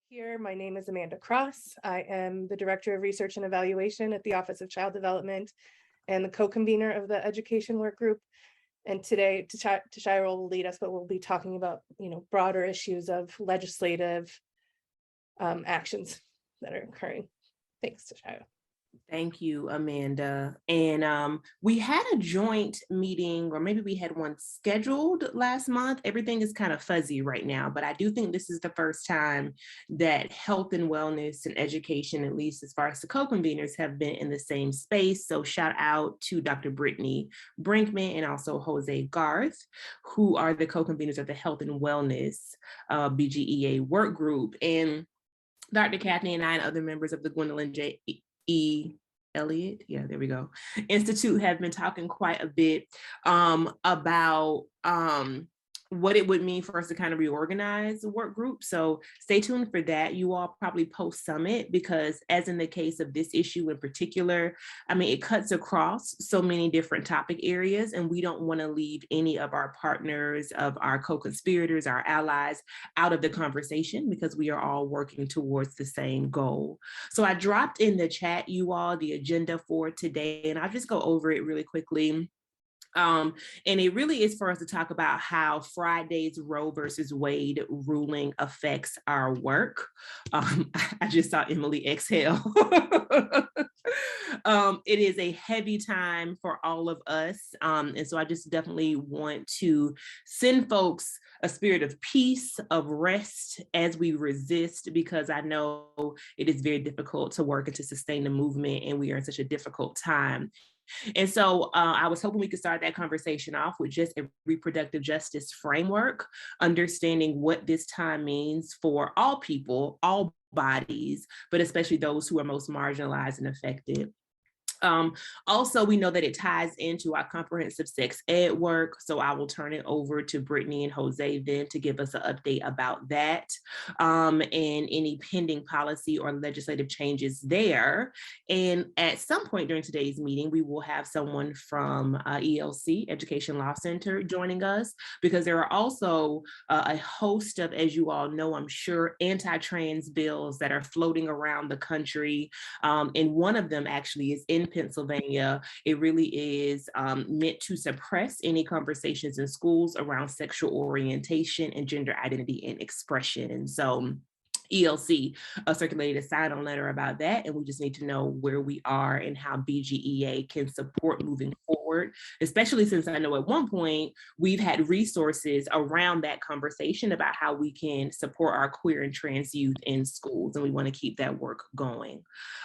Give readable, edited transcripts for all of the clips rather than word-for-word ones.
Here, my name is Amanda Cross. I am the Director of Research and Evaluation at the Office of Child Development and the co-convener of the Education Work Group. And today, Tashira will lead us, but we'll be talking about, broader issues of legislative actions that are occurring. Thanks, Tashira. Thank you, Amanda. And we had a joint meeting, or maybe we had one scheduled last month. Everything is kind of fuzzy right now, but I do think this is the first time that health and wellness and education, at least as far as the co-conveners, have been in the same space. So shout out to Dr. Brittany Brinkman and also Jose Garth, who are the co-conveners of the Health and Wellness BGEA work group. And Dr. Kathy and I and other members of the Gwendolyn J. Elliott, there we go, Institute have been talking quite a bit about what it would mean for us to kind of reorganize the work group. So stay tuned for that. You all probably post-summit, because as in the case of this issue in particular, it cuts across so many different topic areas, and we don't want to leave any of our partners, of our co-conspirators, our allies out of the conversation, because we are all working towards the same goal. So I dropped in the chat, you all, the agenda for today, and I'll just go over it really quickly. And it really is for us to talk about how Friday's Roe versus Wade ruling affects our work. I just saw Emily exhale. It is a heavy time for all of us. And so I just definitely want to send folks a spirit of peace, of rest as we resist, because I know it is very difficult to work and to sustain the movement, and we are in such a difficult time. And so I was hoping we could start that conversation off with just a reproductive justice framework, understanding what this time means for all people, all bodies, but especially those who are most marginalized and affected. Also, we know that it ties into our comprehensive sex ed work. So I will turn it over to Brittany and Jose then to give us an update about that and any pending policy or legislative changes there. And at some point during today's meeting, we will have someone from ELC, Education Law Center, joining us, because there are also a host of, as you all know, I'm sure, anti-trans bills that are floating around the country. And one of them actually is in Pennsylvania. It really is meant to suppress any conversations in schools around sexual orientation and gender identity and expression. And so ELC circulated a sign-on letter about that, and we just need to know where we are and how BGEA can support moving forward, especially since I know at one point we've had resources around that conversation about how we can support our queer and trans youth in schools, and we want to keep that work going.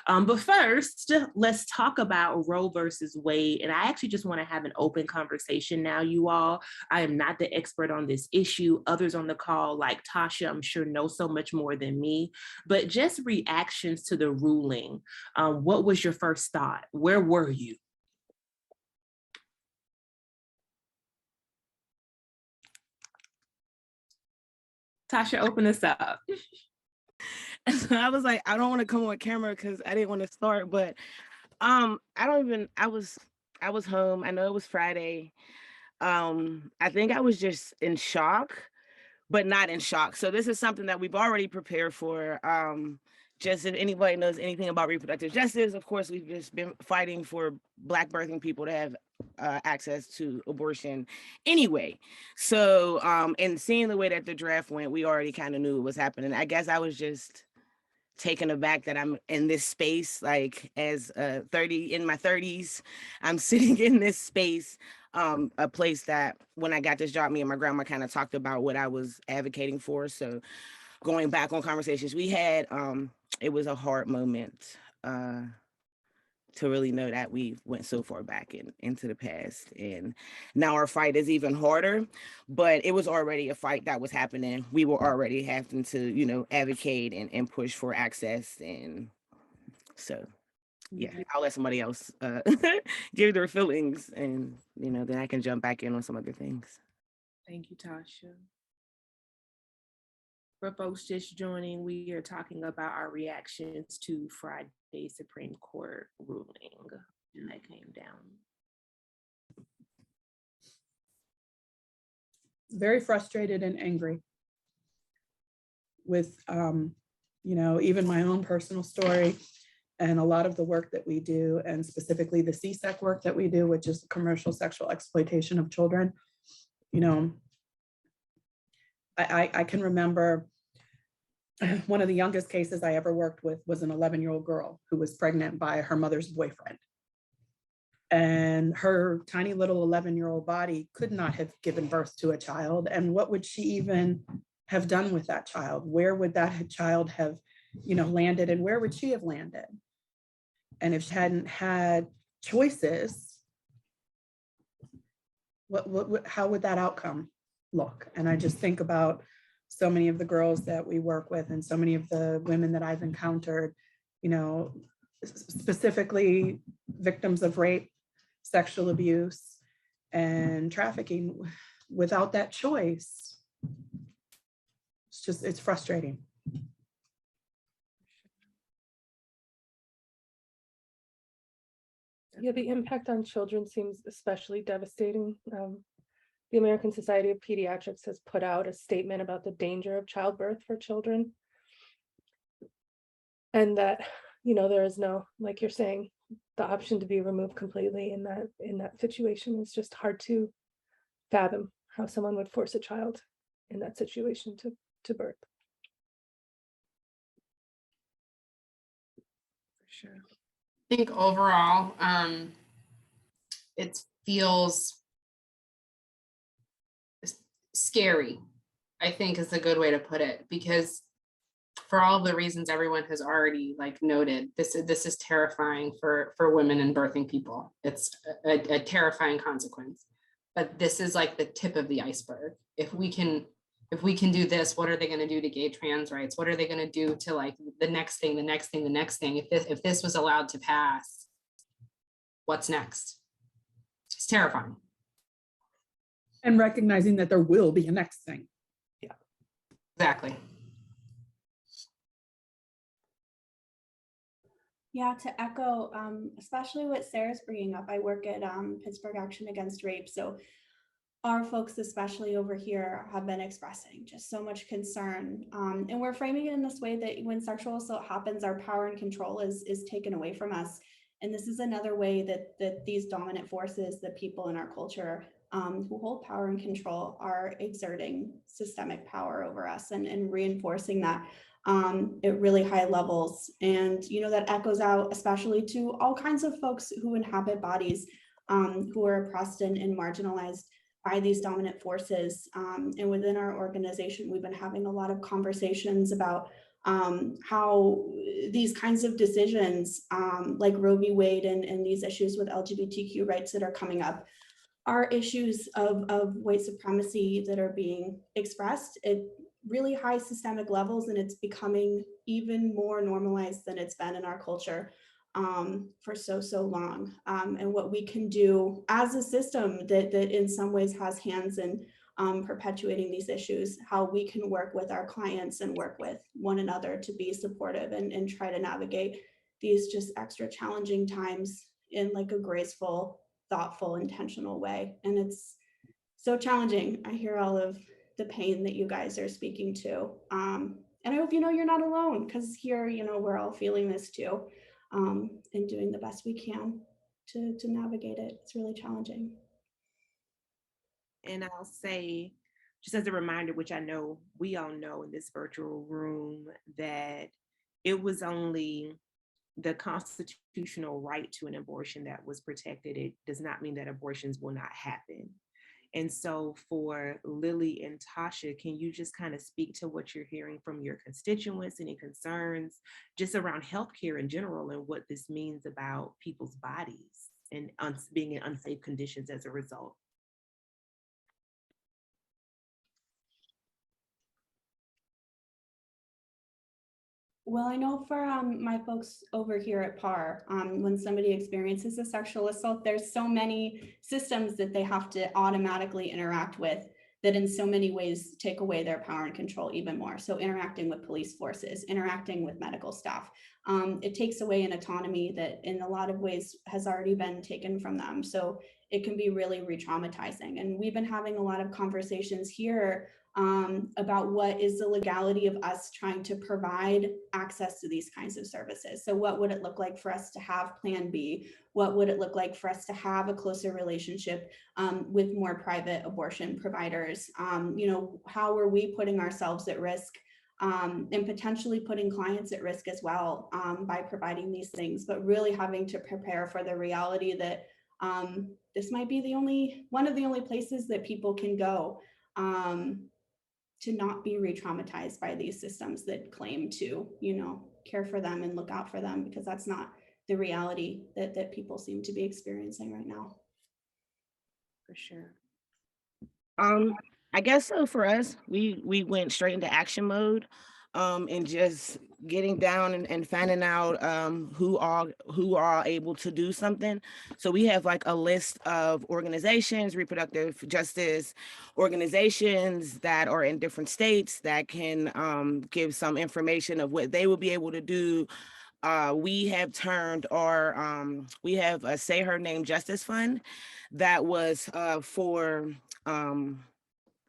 But first, let's talk about Roe versus Wade, and I actually just want to have an open conversation now, you all. I am not the expert on this issue. Others on the call, like Tasha, I'm sure know so much more than me, but just reactions to the ruling. What was your first thought? Where were you? Tasha, open us up. So I was like, I don't want to come on camera because I didn't want to start, but I was home. I know it was Friday. I think I was just in shock, but not in shock. So this is something that we've already prepared for. Just if anybody knows anything about reproductive justice, of course, we've just been fighting for Black birthing people to have access to abortion anyway. So, and seeing the way that the draft went, we already kind of knew what was happening. I guess I was just taken aback that I'm in this space, like as 30 in my 30s, I'm sitting in this space, a place that when I got this job, me and my grandma kind of talked about what I was advocating for. So going back on conversations we had, it was a hard moment to really know that we went so far back into the past, and now our fight is even harder, but it was already a fight that was happening. We were already having to, advocate and push for access. And so, yeah, I'll let somebody else give their feelings, and, then I can jump back in on some other things. Thank you, Tasha. For folks just joining, we are talking about our reactions to Friday's Supreme Court ruling that came down. Very frustrated and angry with You know, even my own personal story and a lot of the work that we do, and specifically the CSEC work that we do, which is commercial sexual exploitation of children. You know, I can remember one of the youngest cases I ever worked with was an 11-year-old girl who was pregnant by her mother's boyfriend. And her tiny little 11-year-old body could not have given birth to a child. And what would she even have done with that child? Where would that child have, you know, landed, and where would she have landed? And if she hadn't had choices, how would that outcome look? And I just think about so many of the girls that we work with and so many of the women that I've encountered, you know, specifically victims of rape, sexual abuse, and trafficking. Without that choice, it's frustrating. Yeah, the impact on children seems especially devastating. The American Society of Pediatrics has put out a statement about the danger of childbirth for children. And that, you know, there is no, like you're saying, the option to be removed completely in that situation. Is just hard to fathom how someone would force a child in that situation to birth. For sure. I think overall, it feels scary, I think is a good way to put it, because for all the reasons everyone has already like noted, this is terrifying for women and birthing people. It's a terrifying consequence, but this is like the tip of the iceberg. If we can do this, what are they going to do to gay trans rights? What are they going to do to like the next thing, the next thing, the next thing? If this was allowed to pass, what's next? It's terrifying. And recognizing that there will be a next thing. Yeah, exactly. Yeah, to echo, especially what Sarah's bringing up, I work at Pittsburgh Action Against Rape. So our folks, especially over here, have been expressing just so much concern. And we're framing it in this way that when sexual assault happens, our power and control is taken away from us. And this is another way that these dominant forces, the people in our culture who hold power and control, are exerting systemic power over us and reinforcing that at really high levels. And, you know, that echoes out especially to all kinds of folks who inhabit bodies who are oppressed and marginalized by these dominant forces. And within our organization, we've been having a lot of conversations about how these kinds of decisions, like Roe v. Wade and these issues with LGBTQ rights that are coming up, are issues of white supremacy that are being expressed at really high systemic levels, and it's becoming even more normalized than it's been in our culture for so long. And what we can do as a system that in some ways has hands in perpetuating these issues, how we can work with our clients and work with one another to be supportive and try to navigate these just extra challenging times in like a graceful, thoughtful, intentional way. And it's so challenging. I hear all of the pain that you guys are speaking to. And I hope you know you're not alone, because here, you know, we're all feeling this too, and doing the best we can to navigate it. It's really challenging. And I'll say, just as a reminder, which I know we all know in this virtual room, that it was only the constitutional right to an abortion that was protected. It does not mean that abortions will not happen. And so for Lily and Tasha, can you just kind of speak to what you're hearing from your constituents, any concerns just around healthcare in general, and what this means about people's bodies and being in unsafe conditions as a result? Well, I know for my folks over here at PAR, when somebody experiences a sexual assault, there's so many systems that they have to automatically interact with that in so many ways take away their power and control even more. So interacting with police forces, interacting with medical staff, it takes away an autonomy that in a lot of ways has already been taken from them. So it can be really re-traumatizing. And we've been having a lot of conversations here about what is the legality of us trying to provide access to these kinds of services. So what would it look like for us to have Plan B? What would it look like for us to have a closer relationship with more private abortion providers? How are we putting ourselves at risk and potentially putting clients at risk as well by providing these things, but really having to prepare for the reality that this might be one of the only places that people can go to not be re-traumatized by these systems that claim to, care for them and look out for them, because that's not the reality that people seem to be experiencing right now. For sure. I guess so for us, we went straight into action mode, and just getting down and finding out who are able to do something. So we have like a list of organizations, reproductive justice organizations that are in different states that can give some information of what they will be able to do. We have turned we have a Say Her Name Justice Fund that was for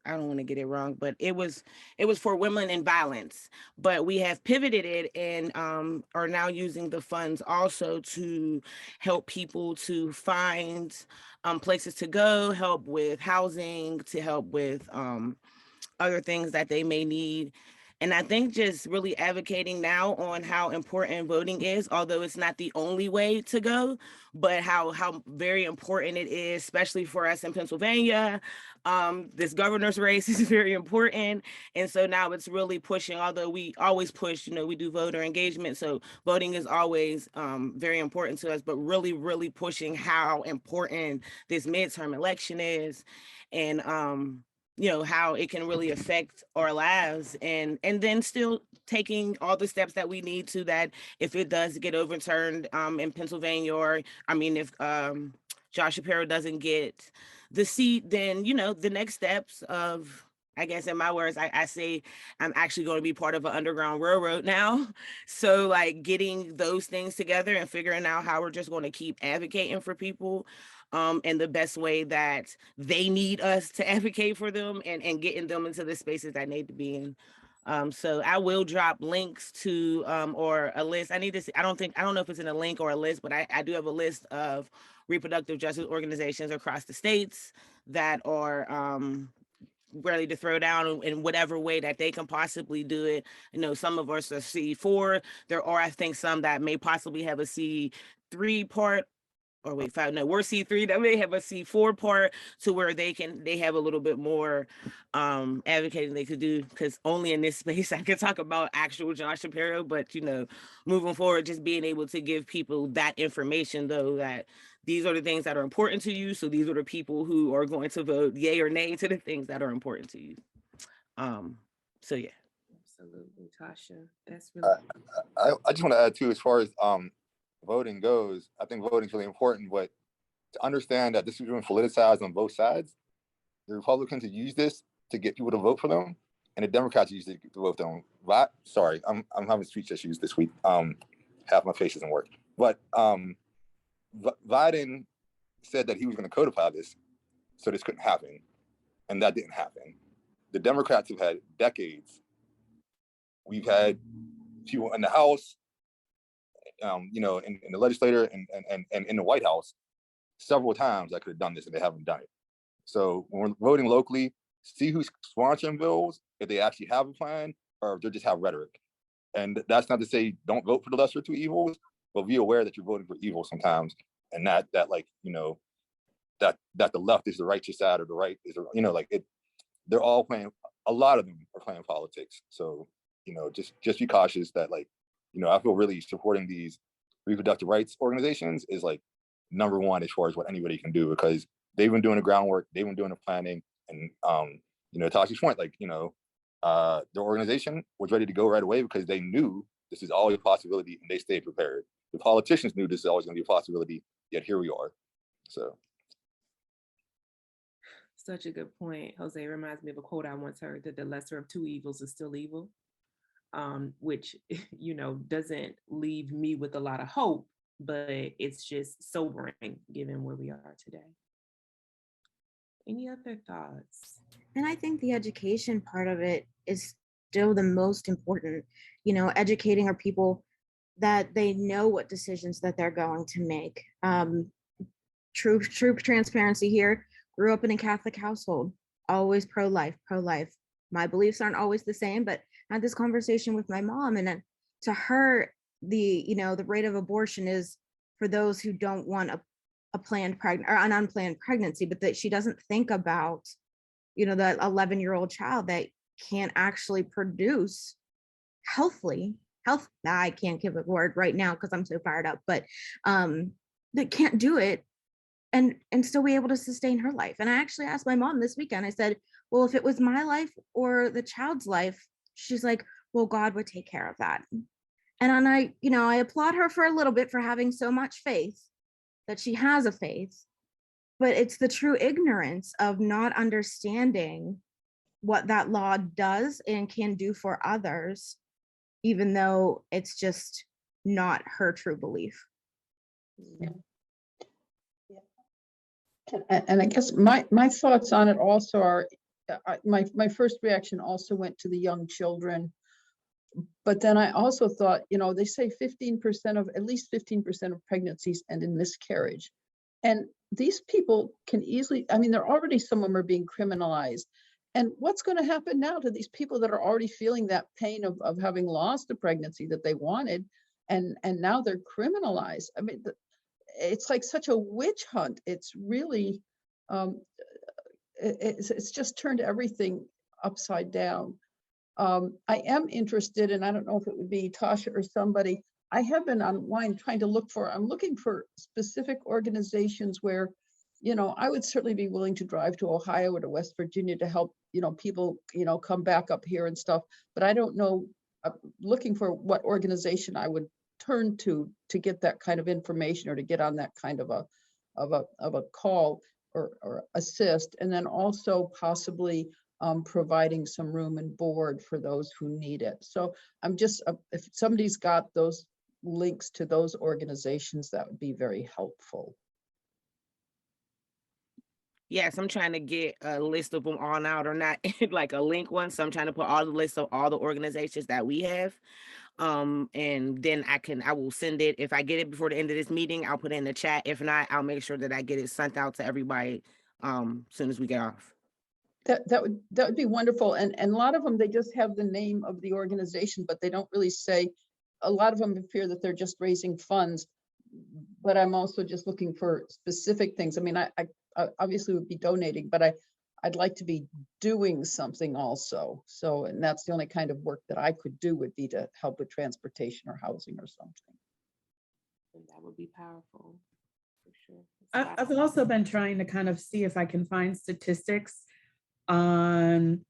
I don't want to get it wrong, but it was for women in violence. But we have pivoted it and are now using the funds also to help people to find places to go, help with housing, to help with other things that they may need. And I think just really advocating now on how important voting is, although it's not the only way to go, but how very important it is, especially for us in Pennsylvania. This governor's race is very important. And so now it's really pushing, although we always push, we do voter engagement. So voting is always very important to us, but really, really pushing how important this midterm election is. And how it can really affect our lives, and then still taking all the steps that we need to, that if it does get overturned in Pennsylvania, or if Josh Shapiro doesn't get the seat, then the next steps of, I guess in my words, I say I'm actually going to be part of an underground railroad now. So like getting those things together and figuring out how we're just going to keep advocating for people and the best way that they need us to advocate for them, and getting them into the spaces that need to be in. So I will drop links to or a list. I need to see, I don't know if it's in a link or a list, but I do have a list of reproductive justice organizations across the states that are ready to throw down in whatever way that they can possibly do it. Some of us are C4. There are, I think, some that may possibly have a C3 part, or wait, 5, no, we're C3, that may have a C4 part, to where they have a little bit more advocating they could do, because only in this space I can talk about actual Josh Shapiro. But moving forward, just being able to give people that information, though, that these are the things that are important to you, so these are the people who are going to vote yay or nay to the things that are important to you. So yeah. Absolutely, Tasha. That's really I just want to add too, as far as voting goes, I think voting is really important, but to understand that this is being politicized on both sides. The Republicans have used this to get people to vote for them, and the Democrats use it to vote for them. Sorry, I'm having speech issues this week. Half my face doesn't work. But Biden said that he was going to codify this, so this couldn't happen, and that didn't happen. The Democrats have had decades. We've had people in the House, in the legislature and in the White House several times that could have done this, and they haven't done it. So when we're voting locally, see who's sponsoring bills, if they actually have a plan, or if they just have rhetoric. And that's not to say don't vote for the lesser of two evils, but be aware that you're voting for evil sometimes, and that the left is the righteous side, or the right is they're all playing. A lot of them are playing politics. So just be cautious that I feel really supporting these reproductive rights organizations is number one as far as what anybody can do, because they've been doing the groundwork, they've been doing the planning, and Tasha's point, the organization was ready to go right away because they knew this is always a possibility, and they stayed prepared. The politicians knew this is always going to be a possibility, yet here we are. So. Such a good point, Jose. It reminds me of a quote I once heard, that the lesser of two evils is still evil, which, doesn't leave me with a lot of hope, but it's just sobering given where we are today. Any other thoughts? And I think the education part of it is still the most important, you know, educating our people that they know what decisions that they're going to make. True transparency here. Grew up in a Catholic household, always pro-life, pro-life. My beliefs aren't always the same, but I had this conversation with my mom, and then to her, the rate of abortion is for those who don't want a planned pregnant or an unplanned pregnancy, but that she doesn't think about, that 11-year-old child that can't actually produce healthily. I can't give a word right now because I'm so fired up, but that can't do it and still be able to sustain her life. And I actually asked my mom this weekend, I said, well, if it was my life or the child's life, she's like, well, God would take care of that. And I applaud her for a little bit for having so much faith that she has a faith, but it's the true ignorance of not understanding what that law does and can do for others, even though it's just not her true belief. Yeah. And I guess my thoughts on it also are, my first reaction also went to the young children. But then I also thought, they say at least 15% of pregnancies end in miscarriage. And these people can easily, they're already, some of them are being criminalized. And what's going to happen now to these people that are already feeling that pain of having lost a pregnancy that they wanted, and now they're criminalized? It's like such a witch hunt. It's really, it's just turned everything upside down. I am interested, and I don't know if it would be Tasha or somebody, I have been online trying to I'm looking for specific organizations where, I would certainly be willing to drive to Ohio or to West Virginia to help, people, come back up here and stuff. But I don't know, looking for what organization I would turn to get that kind of information or to get on that kind of a call or assist. And then also possibly providing some room and board for those who need it. So I'm just, if somebody's got those links to those organizations, that would be very helpful. Yes, I'm trying to get a list of them all now, or not like a link one. So I'm trying to put all the lists of all the organizations that we have. And then I will send it. If I get it before the end of this meeting, I'll put it in the chat. If not, I'll make sure that I get it sent out to everybody soon as we get off. That would be wonderful. And a lot of them, they just have the name of the organization, but they don't really say. A lot of them appear that they're just raising funds, but I'm also just looking for specific things. I obviously would be donating, but I'd like to be doing something also. So, and that's the only kind of work that I could do would be to help with transportation or housing or something. That would be powerful, for sure. I've also been trying to kind of see if I can find statistics on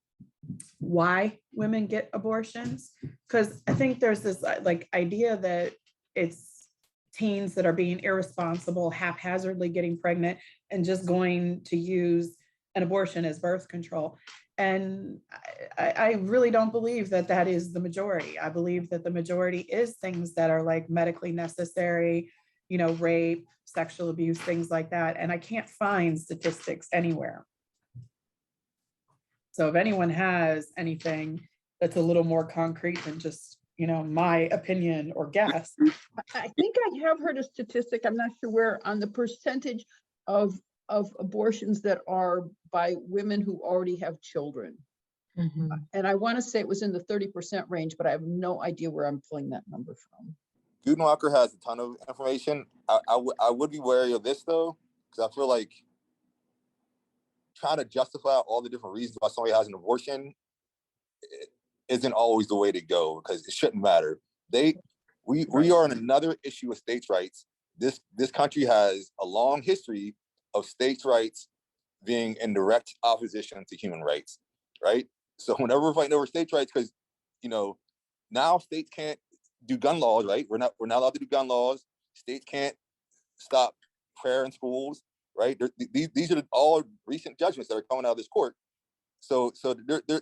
why women get abortions, because I think there's this idea that it's teens that are being irresponsible, haphazardly getting pregnant and just going to use an abortion as birth control. And I really don't believe that is the majority. I believe that the majority is things that are like medically necessary, rape, sexual abuse, things like that. And I can't find statistics anywhere. So if anyone has anything that's a little more concrete than just, my opinion or guess. I think I have heard a statistic, I'm not sure where, on the percentage of abortions that are by women who already have children. Mm-hmm. And I want to say it was in the 30% range, but I have no idea where I'm pulling that number from. Gudenwalker has a ton of information. I would be wary of this though, because I feel like trying to justify all the different reasons why somebody has an abortion isn't always the way to go, because it shouldn't matter. We are in another issue with states' rights. This country has a long history of states' rights being in direct opposition to human rights, right? So whenever we're fighting over states' rights, because now states can't do gun laws, right? We're not allowed to do gun laws. States can't stop prayer in schools, right? These are all recent judgments that are coming out of this court. So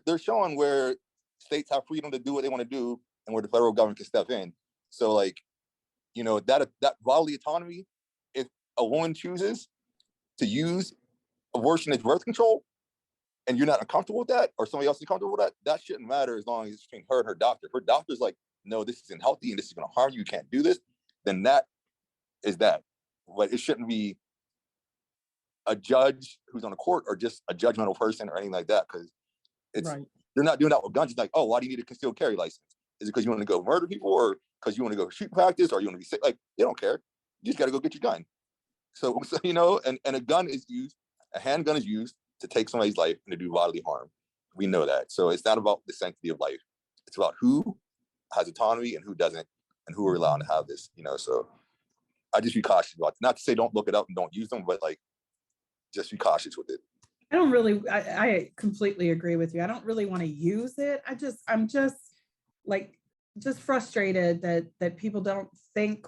they're showing where states have freedom to do what they want to do and where the federal government can step in. So that bodily autonomy, if a woman chooses to use abortion is birth control, and you're not uncomfortable with that, or somebody else is uncomfortable with that, that shouldn't matter as long as it's between her and her doctor. If her doctor's like, no, this isn't healthy and this is going to harm you, you can't do this, then that is that. But it shouldn't be a judge who's on the court or just a judgmental person or anything like that, because it's they're not doing that with guns. It's like, oh, why do you need a concealed carry license? Is it because you want to go murder people, or because you want to go shoot practice, or you want to be sick? Like, they don't care. You just got to go get your gun. So you know, and a gun is used, a handgun is used to take somebody's life and to do bodily harm. We know that. So it's not about the sanctity of life. It's about who has autonomy and who doesn't, and who are allowed to have this, you know. So I just be cautious about it. Not to say don't look it up and don't use them, but like, just be cautious with it. I don't really, I completely agree with you. I don't really want to use it. I'm just frustrated that people don't think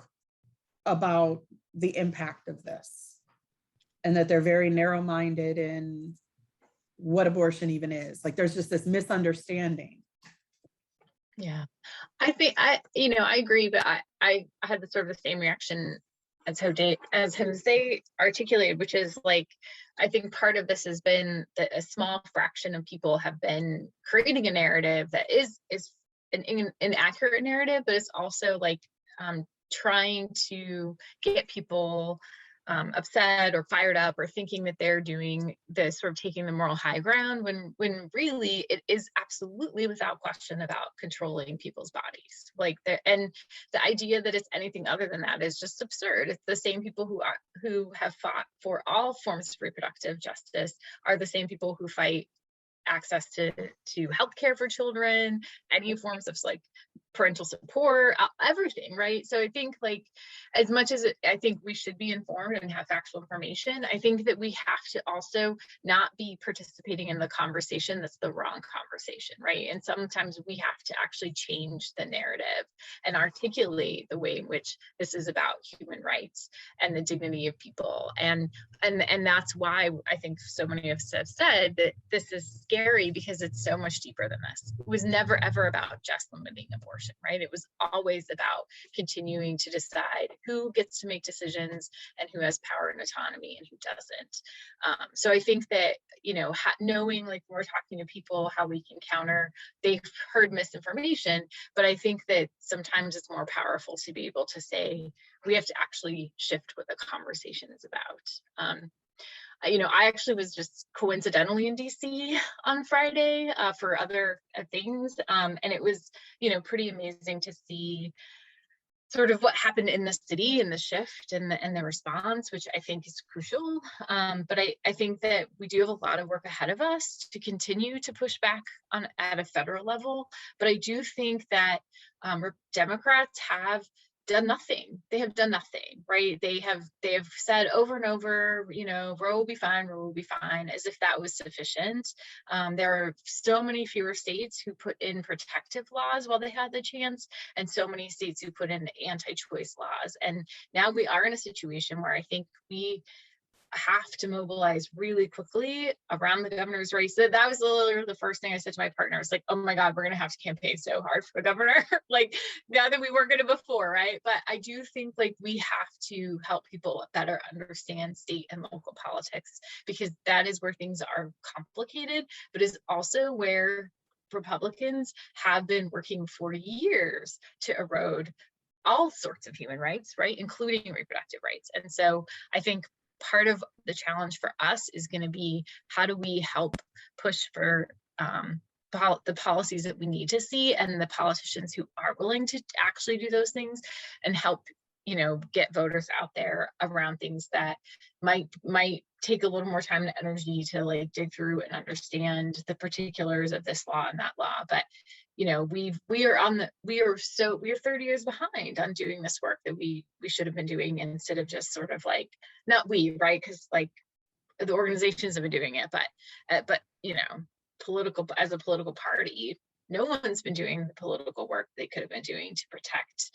about the impact of this, and that they're very narrow-minded in what abortion even is. Like, there's just this misunderstanding. Yeah, I think I agree, but I had the sort of the same reaction as Jose articulated, which is like, I think part of this has been that a small fraction of people have been creating a narrative that is an inaccurate narrative, but it's also like trying to get people upset or fired up or thinking that they're doing this, sort of taking the moral high ground, when really it is absolutely without question about controlling people's bodies. Like and the idea that it's anything other than that is just absurd. It's the same people who have fought for all forms of reproductive justice are the same people who fight access to healthcare for children, any forms of like parental support, everything, right? So I think like, as much as I think we should be informed and have factual information, I think that we have to also not be participating in the conversation that's the wrong conversation, right? And sometimes we have to actually change the narrative and articulate the way in which this is about human rights and the dignity of people. And that's why I think so many of us have said that this is scary, because it's so much deeper than this. It was never ever about just limiting abortion, right? It was always about continuing to decide who gets to make decisions and who has power and autonomy and who doesn't. So I think that, knowing, like, when we're talking to people, how we can counter, they've heard misinformation, but I think that sometimes it's more powerful to be able to say, we have to actually shift what the conversation is about. I actually was just coincidentally in DC on Friday for other things. And it was, pretty amazing to see sort of what happened in the city and the shift and the response, which I think is crucial. But I think that we do have a lot of work ahead of us to continue to push back at a federal level. But I do think that Democrats have done nothing. They have done nothing, right? They have said over and over, Roe will be fine, Roe will be fine, as if that was sufficient. There are so many fewer states who put in protective laws while they had the chance, and so many states who put in anti-choice laws. And now we are in a situation where I think we have to mobilize really quickly around the governor's race. That was literally the first thing I said to my partner. I was like, oh my God, we're going to have to campaign so hard for governor, like, now that we weren't going to before, right? But I do think like we have to help people better understand state and local politics, because that is where things are complicated, but is also where Republicans have been working for years to erode all sorts of human rights, right? Including reproductive rights. And so I think part of the challenge for us is going to be, how do we help push for the policies that we need to see, and the politicians who are willing to actually do those things, and help get voters out there around things that might take a little more time and energy to like dig through and understand the particulars of this law and that law. But we are 30 years behind on doing this work that we should have been doing, instead of just sort of like, not we, right? Because like the organizations have been doing it, but as a political party, no one's been doing the political work they could have been doing to protect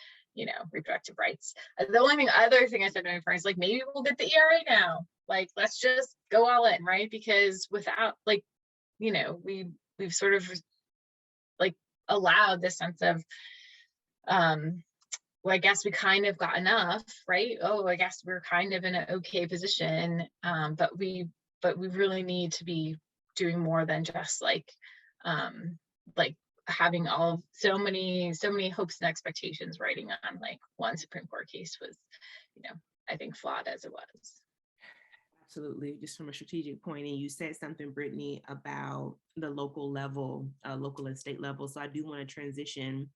reproductive rights. The other thing I said to my friends, like, maybe we'll get the ERA now, like, let's just go all in, right? Because without, like, we've sort of like allowed this sense of well, I guess we kind of got enough, right? Oh, I guess we're kind of in an okay position, but we but we really need to be doing more than just like having so many hopes and expectations riding on like one Supreme Court case was, I think flawed as it was. Absolutely, just from a strategic point, and you said something, Brittany, about the local level, local and state level. So I do want to transition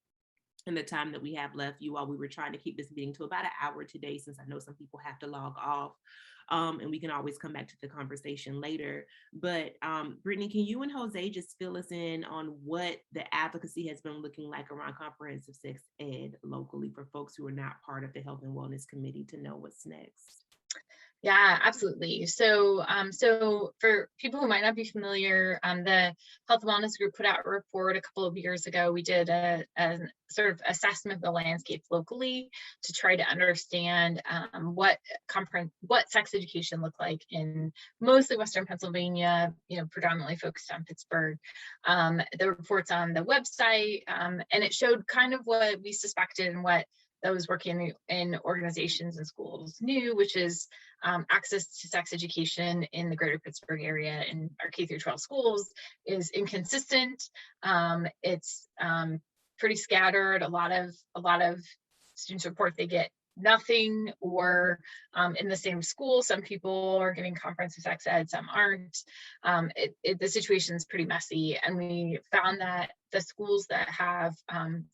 in the time that we have left. You all, we were trying to keep this meeting to about an hour today, since I know some people have to log off, and we can always come back to the conversation later. But Brittany, can you and Jose just fill us in on what the advocacy has been looking like around comprehensive sex ed locally for folks who are not part of the Health and Wellness Committee to know what's next? Yeah, absolutely. So, so for people who might not be familiar, the Health and Wellness Group put out a report a couple of years ago. We did a sort of assessment of the landscape locally to try to understand what sex education looked like in mostly Western Pennsylvania, predominantly focused on Pittsburgh. The report's on the website, and it showed kind of what we suspected and what those working in organizations and schools knew, which is access to sex education in the greater Pittsburgh area in our K-12 schools is inconsistent. It's pretty scattered. A lot of students report they get nothing, or in the same school, some people are getting comprehensive sex ed, some aren't. The situation is pretty messy, and we found that the schools that have,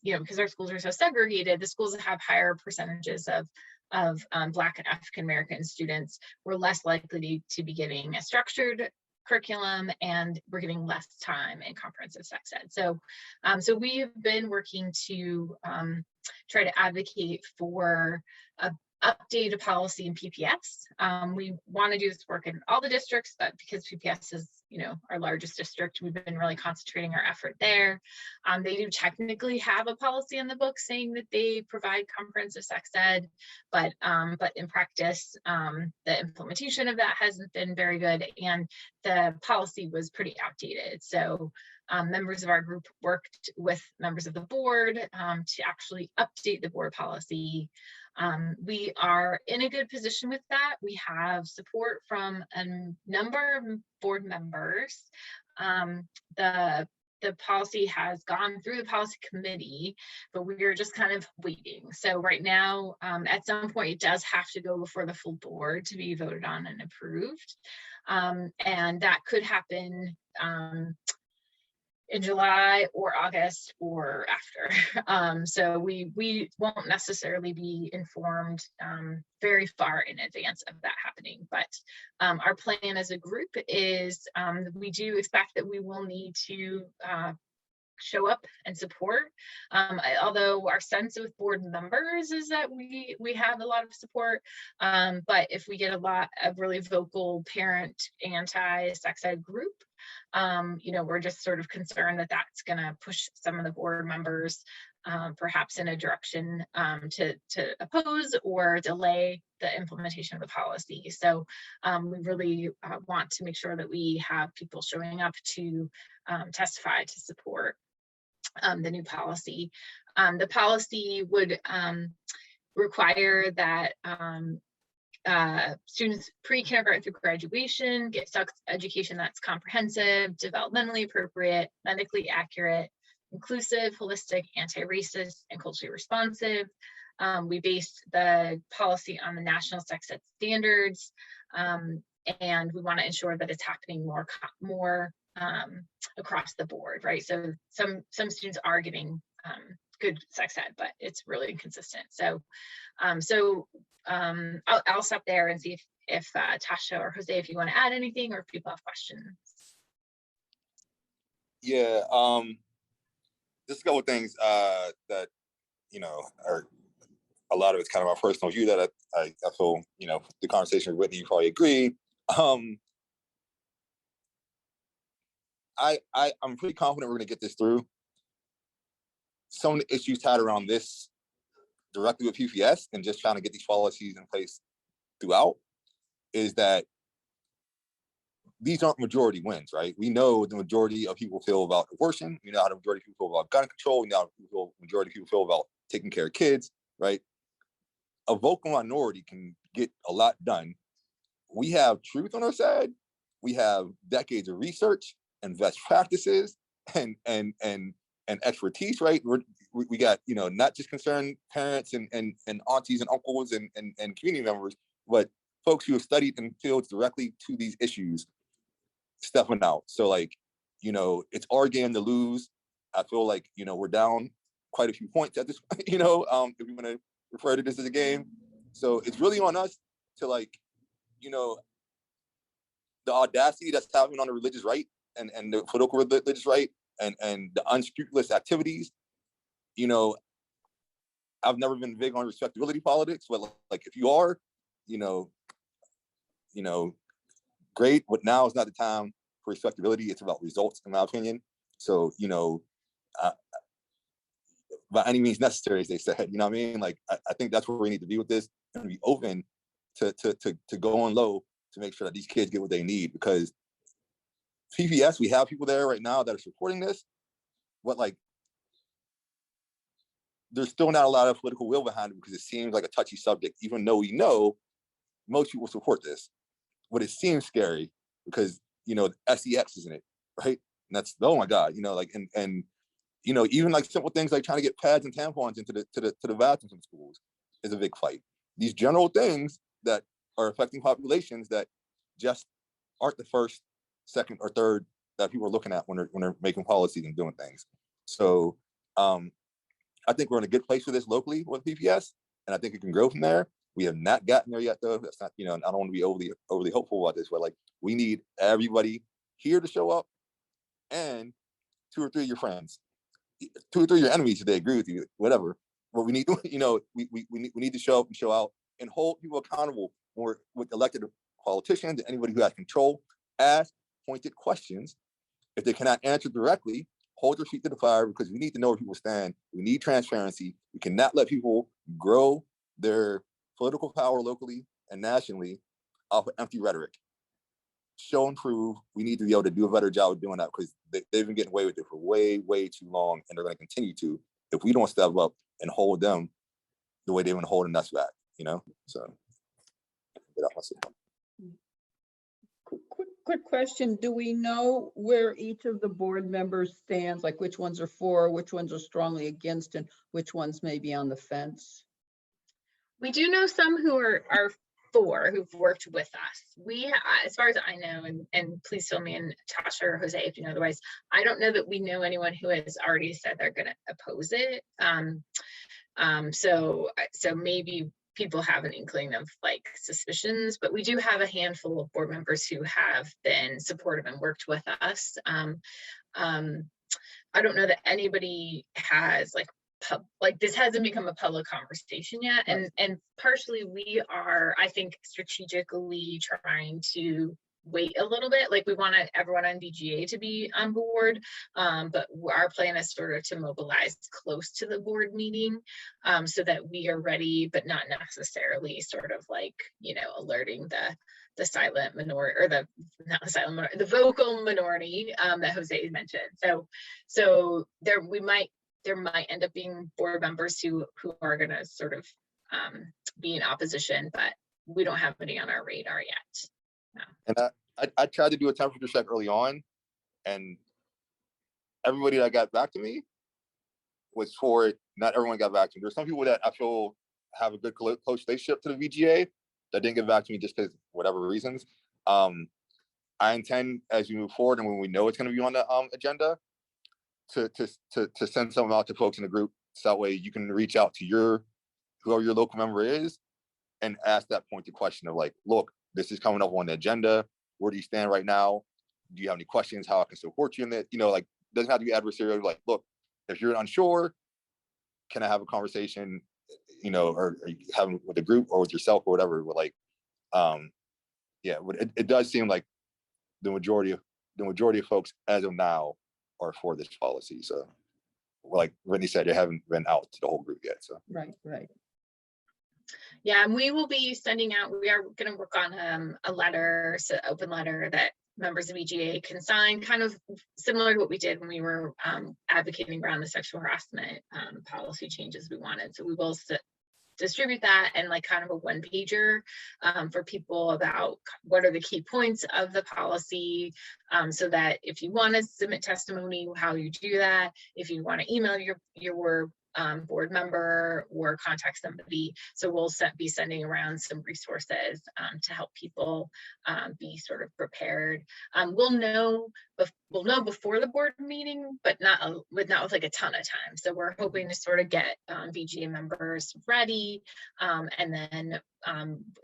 because our schools are so segregated, the schools that have higher percentages of Black and African American students were less likely to be getting a structured curriculum, and we're getting less time in comprehensive sex ed. So, so we have been working to try to advocate for a updated policy in PPS. We want to do this work in all the districts, but because PPS is, our largest district, we've been really concentrating our effort there. They do technically have a policy in the book saying that they provide comprehensive sex ed, but in practice, the implementation of that hasn't been very good, and the policy was pretty outdated. So members of our group worked with members of the board to actually update the board policy. We are in a good position with that. We have support from a number of board members. The policy has gone through the policy committee, but we're just kind of waiting. So right now, at some point, it does have to go before the full board to be voted on and approved. And that could happen in July or August or after. So we won't necessarily be informed very far in advance of that happening. But our plan as a group is we do expect that we will need to show up and support. Although our sense with board members is that we have a lot of support, but if we get a lot of really vocal parent anti-sex ed group, we're just sort of concerned that that's going to push some of the board members perhaps in a direction to oppose or delay the implementation of the policy. So we really want to make sure that we have people showing up to testify to support the new policy. The policy would require that students pre-kindergarten through graduation get sex education that's comprehensive, developmentally appropriate, medically accurate, inclusive, holistic, anti-racist, and culturally responsive. We based the policy on the national sex ed standards, and we want to ensure that it's happening more across the board, right? So some students are getting good sex ed, but it's really inconsistent. So, I'll stop there and see if Tasha or Jose, if you want to add anything, or if people have questions. Yeah, just a couple of things that are a lot of it's kind of my personal view that I feel the conversation with Whitney, you probably agree. I'm pretty confident we're going to get this through. Some of the issues tied around this directly with PPS and just trying to get these policies in place throughout is that these aren't majority wins, right? We know the majority of people feel about abortion. We know how the majority of people feel about gun control. We know how the majority of people feel about taking care of kids, right? A vocal minority can get a lot done. We have truth on our side, we have decades of research and best practices and expertise, right? We got, you know, not just concerned parents and aunties and uncles and community members, but folks who have studied in fields directly to these issues stepping out. So like, you know, it's our game to lose. I feel like, you know, we're down quite a few points at this point, you know, if you want to refer to this as a game. So it's really on us to, like, you know, the audacity that's happening on the religious right and the political religious right and the unscrupulous activities. You know, I've never been big on respectability politics, but like if you are, you know, great, but now is not the time for respectability. It's about results, in my opinion. So, you know, by any means necessary, as they said, you know what I mean? Like, I think that's where we need to be with this and be open to go on low to make sure that these kids get what they need, because PPS, we have people there right now that are supporting this, but like, there's still not a lot of political will behind it because it seems like a touchy subject, even though we know most people support this. But it seems scary because, you know, SEX is in it, right? And that's, oh my God, you know, like, and you know, even like simple things like trying to get pads and tampons into the bathrooms in schools is a big fight. These general things that are affecting populations that just aren't the first, second, or third that people are looking at when they're making policies and doing things. So I think we're in a good place for this locally with PPS, and I think it can grow from there. We have not gotten there yet, though. That's not, you know, I don't want to be overly hopeful about this, but like, we need everybody here to show up, and 2 or 3 of your friends, 2 or 3 of your enemies if they agree with you, whatever. But we need, you know, we need to show up and show out and hold people accountable when we're with elected politicians and anybody who has control. Ask pointed questions. If they cannot answer directly, hold your feet to the fire, because we need to know where people stand. We need transparency. We cannot let people grow their political power locally and nationally off of empty rhetoric. Show and prove. We need to be able to do a better job of doing that, because they've been getting away with it for way, way too long, and they're going to continue to if we don't step up and hold them the way they've been holding us back, you know? So, Quick question. Do we know where each of the board members stands? Like which ones are for, which ones are strongly against, and which ones may be on the fence? We do know some who are for, who've worked with us. We, as far as I know, and please fill me in, Tasha or Jose, if you know otherwise, I don't know that we know anyone who has already said they're going to oppose it. So maybe people have an inkling of like suspicions, but we do have a handful of board members who have been supportive and worked with us. I don't know that anybody has like this hasn't become a public conversation yet, and partially we are, I think, strategically trying to wait a little bit. Like we want everyone on BGEA to be on board, but our plan is sort of to mobilize close to the board meeting, so that we are ready, but not necessarily sort of like, you know, alerting the silent minority, or the vocal minority that Jose mentioned. So there might end up being board members who are going to sort of be in opposition, but we don't have any on our radar yet. No. And I tried to do a temperature check early on, and everybody that got back to me was for it. Not everyone got back to me. There's some people that I feel have a good close relationship to the BGA that didn't get back to me just because whatever reasons. I intend, as we move forward and when we know it's going to be on the agenda, to send something out to folks in the group, so that way you can reach out to whoever your local member is and ask that pointed question of like, look, this is coming up on the agenda. Where do you stand right now? Do you have any questions? How I can support you in that? You know, like, doesn't have to be adversarial. Like, look, if you're unsure, can I have a conversation, you know, or having with the group or with yourself or whatever? But like, yeah, it does seem like the majority of folks as of now are for this policy. So, like Brittany said, they haven't been out to the whole group yet. So Right. Yeah, and we will be sending out, we are going to work on a letter, so open letter that members of BGEA can sign, kind of similar to what we did when we were advocating around the sexual harassment policy changes we wanted. So we will distribute that and like kind of a one pager for people about what are the key points of the policy, so that if you want to submit testimony, how you do that, if you want to email your board member or contact somebody. So we'll be sending around some resources to help people be sort of prepared. We'll know before the board meeting, but not with like a ton of time. So we're hoping to sort of get BGA members ready, and then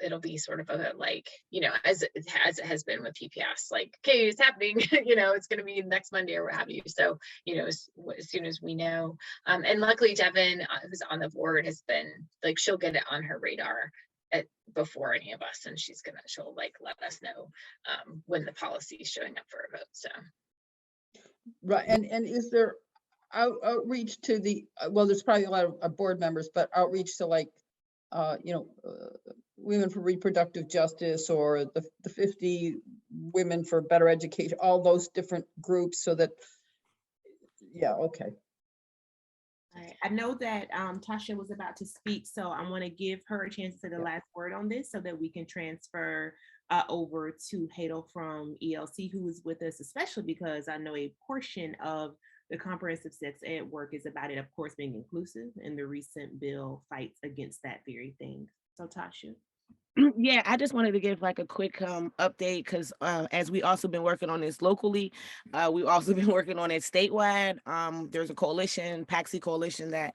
it'll be sort of a like, you know, as it has been with PPS, like, okay, it's happening, you know, it's going to be next Monday or what have you. So, you know, as soon as we know, and luckily Devin, who's on the board, has been like, she'll get it on her radar before any of us, and she'll like let us know when the policy is showing up for a vote. So Right, and is there outreach to the, well, there's probably a lot of board members, but outreach to like, you know, Women for Reproductive Justice, or the 50 Women for Better Education, all those different groups, so that, yeah, okay. All right. I know that Tasha was about to speak, so I want to give her a chance to say the last word on this so that we can transfer over to Hadel from ELC, who is with us, especially because I know a portion of the comprehensive sex ed work is about it, of course, being inclusive, and the recent bill fights against that very thing. So Tasha. Yeah, I just wanted to give like a quick update, because as we also been working on this locally, we've also been working on it statewide. There's a coalition, Paxi Coalition, that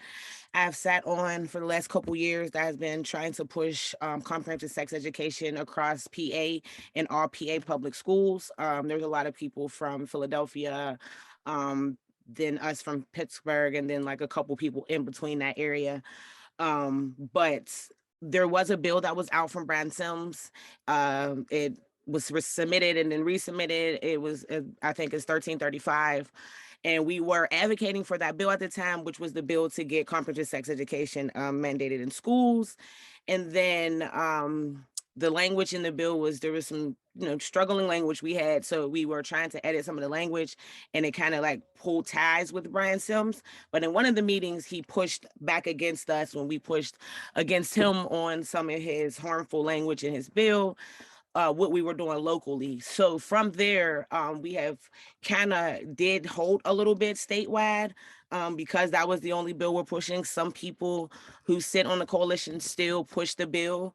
I've sat on for the last couple years that has been trying to push comprehensive sex education across PA and all PA public schools. There's a lot of people from Philadelphia, then us from Pittsburgh, and then like a couple people in between that area. But there was a bill that was out from Brad Sims. It was submitted and then resubmitted. It was, I think it's 1335. And we were advocating for that bill at the time, which was the bill to get comprehensive sex education mandated in schools. And then the language in the bill was, there was some, you know, struggling language we had. So we were trying to edit some of the language, and it kind of like pulled ties with Brian Sims. But in one of the meetings, he pushed back against us when we pushed against him on some of his harmful language in his bill, what we were doing locally. So from there, we have kind of did hold a little bit statewide, because that was the only bill we're pushing. Some people who sit on the coalition still push the bill,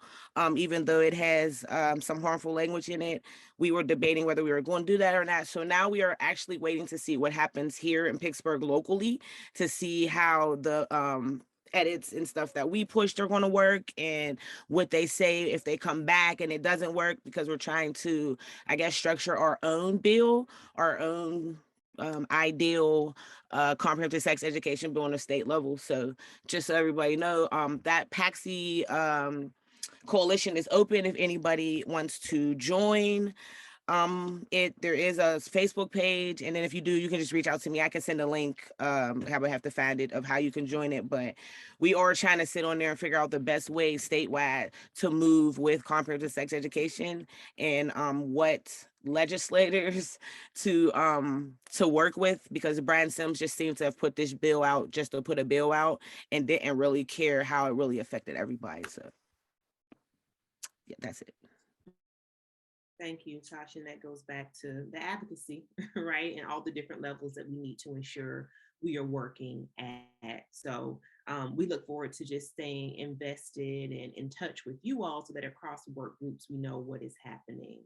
even though it has some harmful language in it. We were debating whether we were going to do that or not. So now we are actually waiting to see what happens here in Pittsburgh locally, to see how the edits and stuff that we pushed are going to work, and what they say if they come back and it doesn't work, because we're trying to, I guess, structure our own bill, our own ideal comprehensive sex education bill on a state level. So just so everybody know, that Paxi coalition is open if anybody wants to join. There is a Facebook page, and then if you do, you can just reach out to me. I can send a link, I would have to find it, of how you can join it. But we are trying to sit on there and figure out the best way statewide to move with comprehensive sex education, and what legislators to work with, because Brian Sims just seemed to have put this bill out just to put a bill out, and didn't really care how it really affected everybody. So yeah, that's it. Thank you, Tasha. And that goes back to the advocacy, right? And all the different levels that we need to ensure we are working at. So we look forward to just staying invested and in touch with you all, so that across work groups, we know what is happening.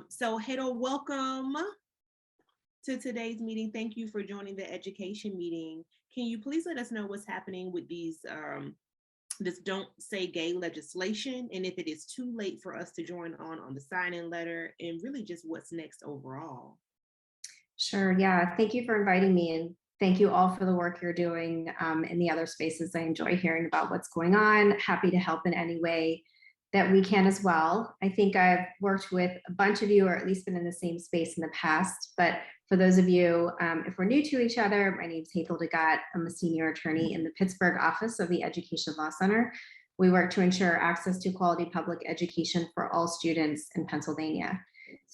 So Hadel, welcome to today's meeting. Thank you for joining the education meeting. Can you please let us know what's happening with these this Don't Say Gay legislation, and if it is too late for us to join on the sign-in letter, and really just what's next overall? Sure, yeah, thank you for inviting me, and thank you all for the work you're doing in the other spaces. I enjoy hearing about what's going on. Happy to help in any way that we can as well. I think I've worked with a bunch of you, or at least been in the same space in the past, but for those of you, if we're new to each other, my name is Hadel Degat. I'm a senior attorney in the Pittsburgh office of the Education Law Center. We work to ensure access to quality public education for all students in Pennsylvania.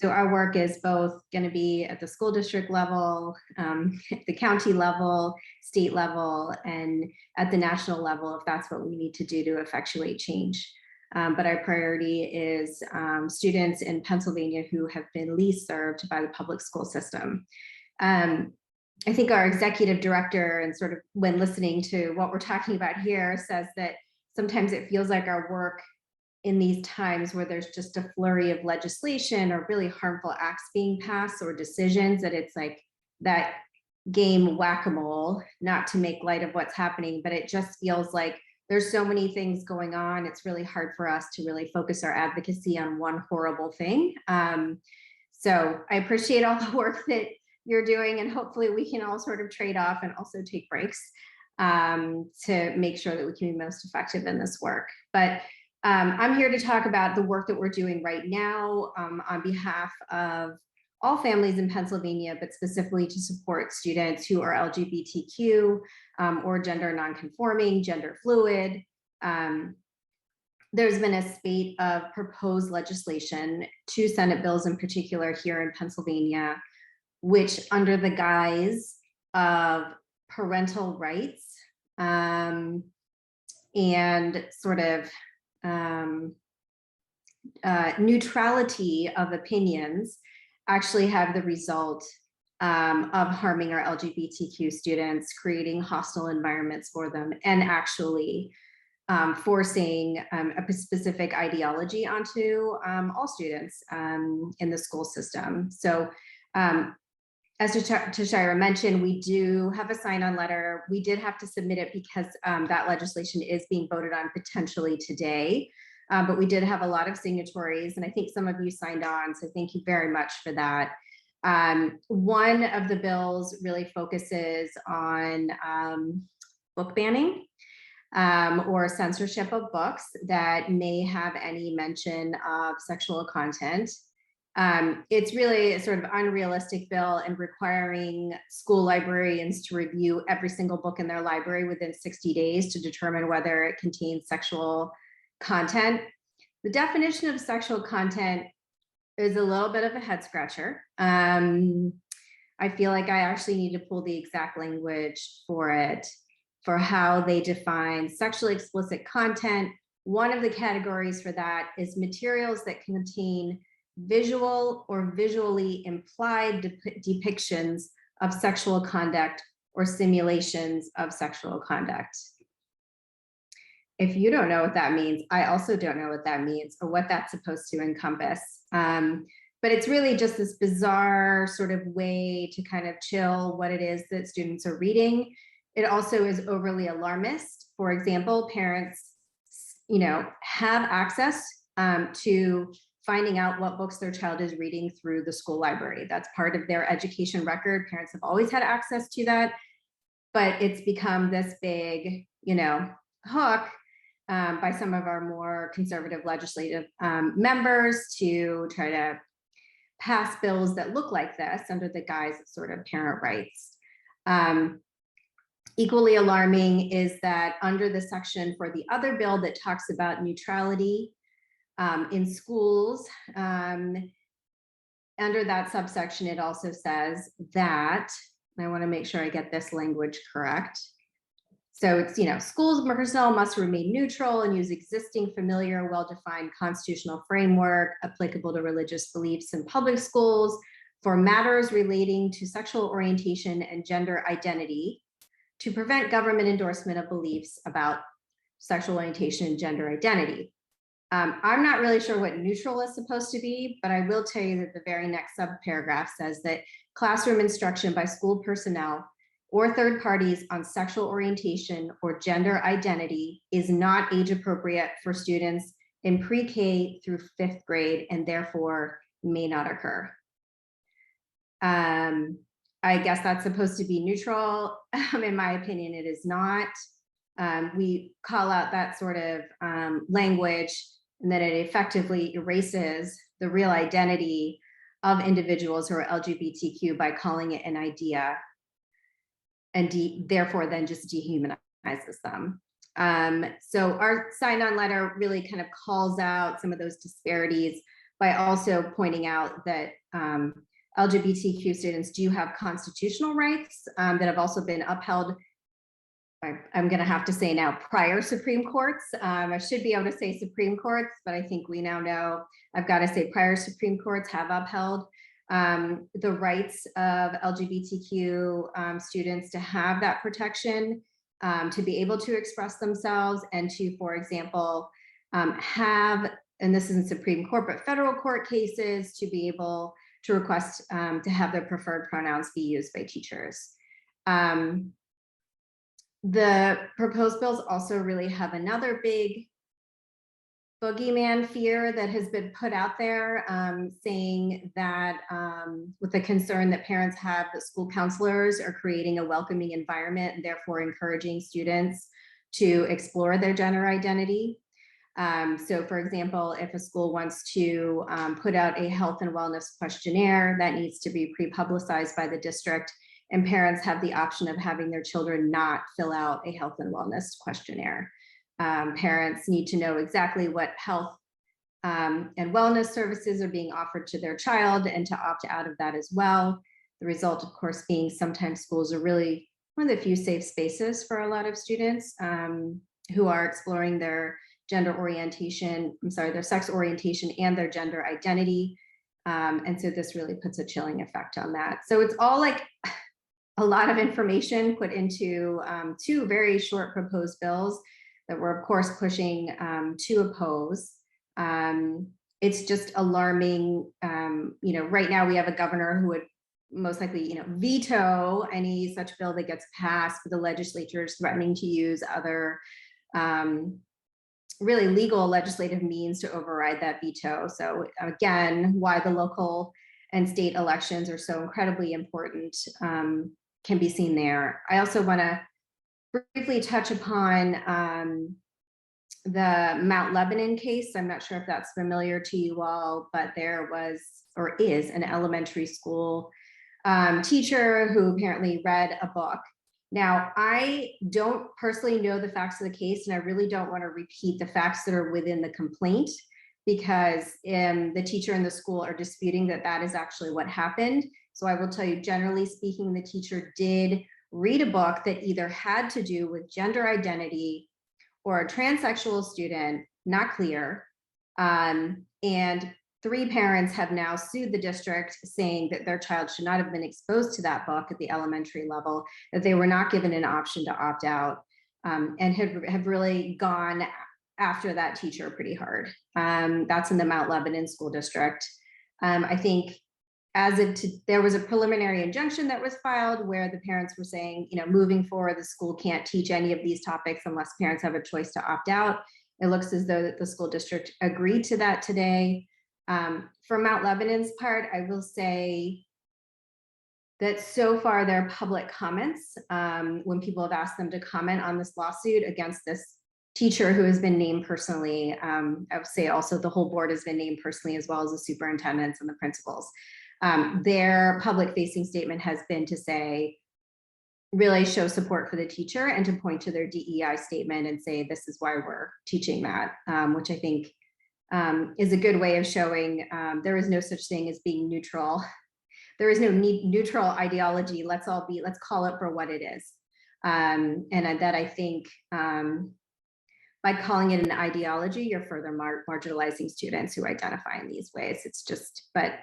So our work is both going to be at the school district level, the county level, state level, and at the national level, if that's what we need to do to effectuate change. But our priority is students in Pennsylvania who have been least served by the public school system. I think our executive director, and sort of when listening to what we're talking about here, says that sometimes it feels like our work in these times where there's just a flurry of legislation or really harmful acts being passed or decisions, that it's like that game whack-a-mole, not to make light of what's happening, but it just feels like there's so many things going on. It's really hard for us to really focus our advocacy on one horrible thing. So I appreciate all the work that you're doing, and hopefully we can all sort of trade off and also take breaks to make sure that we can be most effective in this work. But I'm here to talk about the work that we're doing right now on behalf of all families in Pennsylvania, but specifically to support students who are LGBTQ or gender nonconforming, gender fluid. There's been a spate of proposed legislation, 2 Senate bills in particular here in Pennsylvania, which under the guise of parental rights and sort of neutrality of opinions actually have the result of harming our LGBTQ students, creating hostile environments for them, and actually forcing a specific ideology onto all students in the school system. So as Tashira mentioned, we do have a sign-on letter. We did have to submit it because that legislation is being voted on potentially today, but we did have a lot of signatories, and I think some of you signed on, so thank you very much for that. One of the bills really focuses on book banning or censorship of books that may have any mention of sexual content. It's really a sort of unrealistic bill and requiring school librarians to review every single book in their library within 60 days to determine whether it contains sexual content. The definition of sexual content is a little bit of a head scratcher. I feel like I actually need to pull the exact language for it, for how they define sexually explicit content. One of the categories for that is materials that contain visual or visually implied depictions of sexual conduct or simulations of sexual conduct. If you don't know what that means, I also don't know what that means or what that's supposed to encompass. But it's really just this bizarre sort of way to kind of chill what it is that students are reading. It also is overly alarmist. For example, parents, have access to finding out what books their child is reading through the school library. That's part of their education record. Parents have always had access to that, but it's become this big, hook by some of our more conservative legislative members to try to pass bills that look like this under the guise of sort of parent rights. Equally alarming is that under the section for the other bill that talks about neutrality in schools, under that subsection, it also says that, and I want to make sure I get this language correct. So it's, schools personnel must remain neutral and use existing, familiar, well-defined constitutional framework applicable to religious beliefs in public schools for matters relating to sexual orientation and gender identity to prevent government endorsement of beliefs about sexual orientation and gender identity. I'm not really sure what neutral is supposed to be, but I will tell you that the very next subparagraph says that classroom instruction by school personnel or third parties on sexual orientation or gender identity is not age appropriate for students in pre-K through 5th grade and therefore may not occur. I guess that's supposed to be neutral. In my opinion, it is not. We call out that sort of language, and that it effectively erases the real identity of individuals who are LGBTQ by calling it an idea, and therefore then just dehumanizes them. So our sign-on letter really kind of calls out some of those disparities, by also pointing out that LGBTQ students do have constitutional rights that have also been upheld. I'm going to have to say now prior Supreme Courts. I should be able to say Supreme Courts, but I think we now know I've got to say prior Supreme Courts have upheld the rights of LGBTQ students to have that protection, to be able to express themselves, and to, for example, have, and this isn't Supreme Court, but federal court cases, to be able to request to have their preferred pronouns be used by teachers. The proposed bills also really have another big boogeyman fear that has been put out there, saying that with the concern that parents have that school counselors are creating a welcoming environment and therefore encouraging students to explore their gender identity. So for example, if a school wants to put out a health and wellness questionnaire, that needs to be pre-publicized by the district, and parents have the option of having their children not fill out a health and wellness questionnaire. Parents need to know exactly what health and wellness services are being offered to their child and to opt out of that as well. The result, of course, being sometimes schools are really one of the few safe spaces for a lot of students who are exploring their gender orientation, their sex orientation and their gender identity. And so this really puts a chilling effect on that. So it's all like a lot of information put into two very short proposed bills that we're of course pushing to oppose. It's just alarming. Right now we have a governor who would most likely, veto any such bill that gets passed, but the legislature is threatening to use other really legal legislative means to override that veto. So again, why the local and state elections are so incredibly important can be seen there. I also want to briefly touch upon the Mount Lebanon case. I'm not sure if that's familiar to you all, but there was or is an elementary school teacher who apparently read a book. Now, I don't personally know the facts of the case, and I really don't want to repeat the facts that are within the complaint, because the teacher and the school are disputing that that is actually what happened. So I will tell you, generally speaking, the teacher did read a book that either had to do with gender identity or a transsexual student, not clear. And 3 parents have now sued the district, saying that their child should not have been exposed to that book at the elementary level, that they were not given an option to opt out, and have really gone after that teacher pretty hard. That's in the Mount Lebanon School District. I think there was a preliminary injunction that was filed where the parents were saying, moving forward, the school can't teach any of these topics unless parents have a choice to opt out. It looks as though that the school district agreed to that today. For Mount Lebanon's part, I will say that so far their public comments, when people have asked them to comment on this lawsuit against this teacher who has been named personally, I would say also the whole board has been named personally, as well as the superintendents and the principals. Their public facing statement has been to say, really show support for the teacher and to point to their DEI statement and say, this is why we're teaching that, which I think is a good way of showing there is no such thing as being neutral. There is no neutral ideology. Let's call it for what it is. And that I think by calling it an ideology, you're further marginalizing students who identify in these ways. It's just, but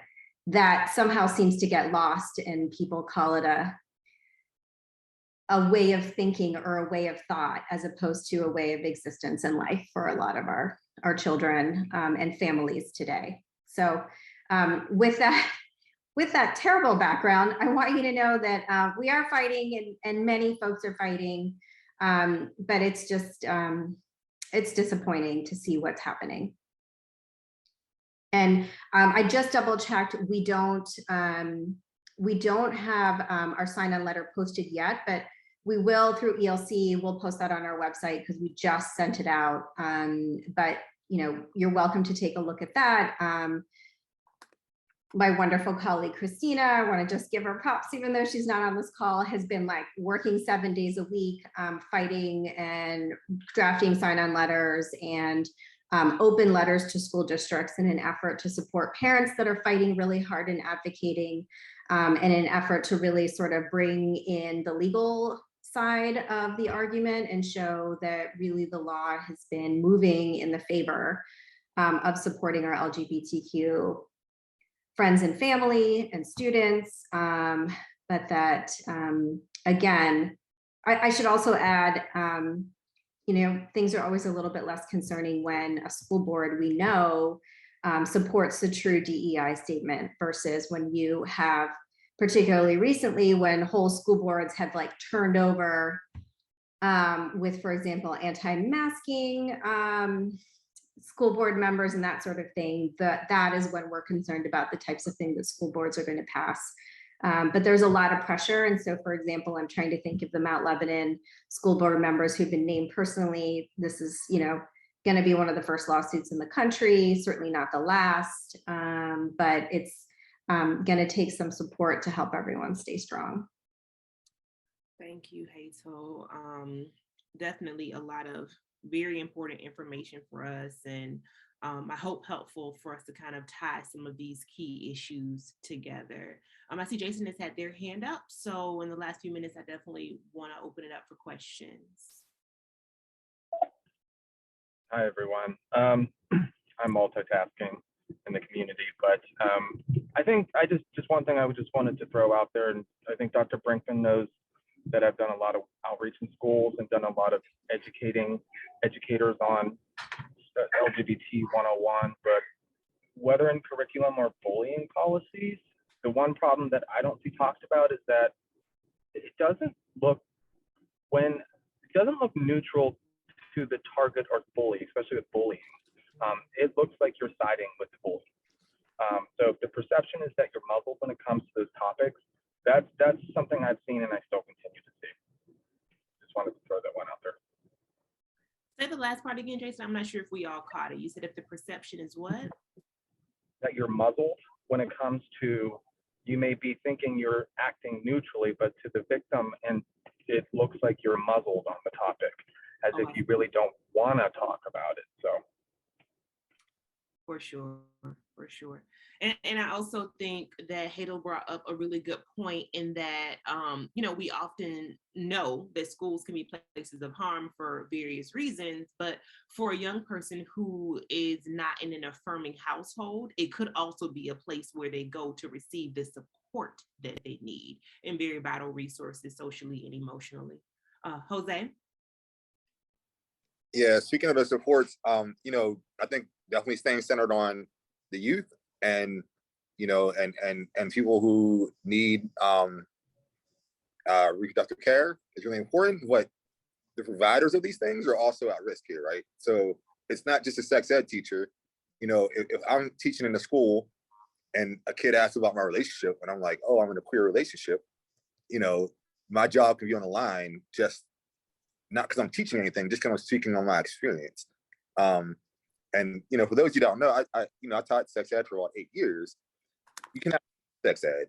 that somehow seems to get lost and people call it a way of thinking or a way of thought, as opposed to a way of existence in life for a lot of our children and families today. So with that terrible background, I want you to know that we are fighting and many folks are fighting, but it's just, it's disappointing to see what's happening. And I just double checked, we don't have our sign-on letter posted yet, but we will through ELC. We'll post that on our website because we just sent it out. But you're welcome to take a look at that. My wonderful colleague, Christina, I want to just give her props, even though she's not on this call, has been like working 7 days a week, fighting and drafting sign-on letters and open letters to school districts in an effort to support parents that are fighting really hard and advocating, in an effort to really sort of bring in the legal side of the argument and show that really the law has been moving in the favor of supporting our LGBTQ friends and family and students. But that, again, I should also add, you know, things are always a little bit less concerning when a school board we know supports the true DEI statement versus when you have, particularly recently, when whole school boards have like turned over with, for example, anti-masking school board members and that sort of thing, that is when we're concerned about the types of things that school boards are going to pass. But there's a lot of pressure. And so, for example, I'm trying to think of the Mount Lebanon school board members who've been named personally. This is, you know, going to be one of the first lawsuits in the country, certainly not the last, but it's going to take some support to help everyone stay strong. Thank you, Hazel. Definitely a lot of very important information for us, and I hope helpful for us to kind of tie some of these key issues together. I see Jason has had their hand up, so in the last few minutes, I definitely want to open it up for questions. Hi, everyone. I'm multitasking in the community, but I think just one thing I just wanted to throw out there, and I think Dr. Brinkman knows that I've done a lot of outreach in schools and done a lot of educating educators on LGBT 101, but whether in curriculum or bullying policies, the one problem that I don't see talked about is that it doesn't look neutral to the target or bully, especially with bullying. It looks like you're siding with the bully. So if the perception is that you're muzzled when it comes to those topics, that's something I've seen and I still continue to see. Just wanted to throw that one out there. Say the last part again, Jason. I'm not sure if we all caught it. You said if the perception is what? That you're muzzled when it comes to, you may be thinking you're acting neutrally, but to the victim, and it looks like you're muzzled on the topic, as if you really don't want to talk about it. So. For sure. And I also think that Hazel brought up a really good point in that, you know, we often know that schools can be places of harm for various reasons, but for a young person who is not in an affirming household, it could also be a place where they go to receive the support that they need and very vital resources socially and emotionally. Jose? Yeah, speaking of the supports, you know, I think definitely staying centered on the youth and, you know, and people who need reproductive care is really important. But the providers of these things are also at risk here, right? So it's not just a sex ed teacher. You know, if I'm teaching in a school and a kid asks about my relationship and I'm like, oh, I'm in a queer relationship, you know, my job can be on the line, just not because I'm teaching anything, just because I'm speaking on my experience. And, you know, for those you don't know, I taught sex ed for about 8 years. You can have sex ed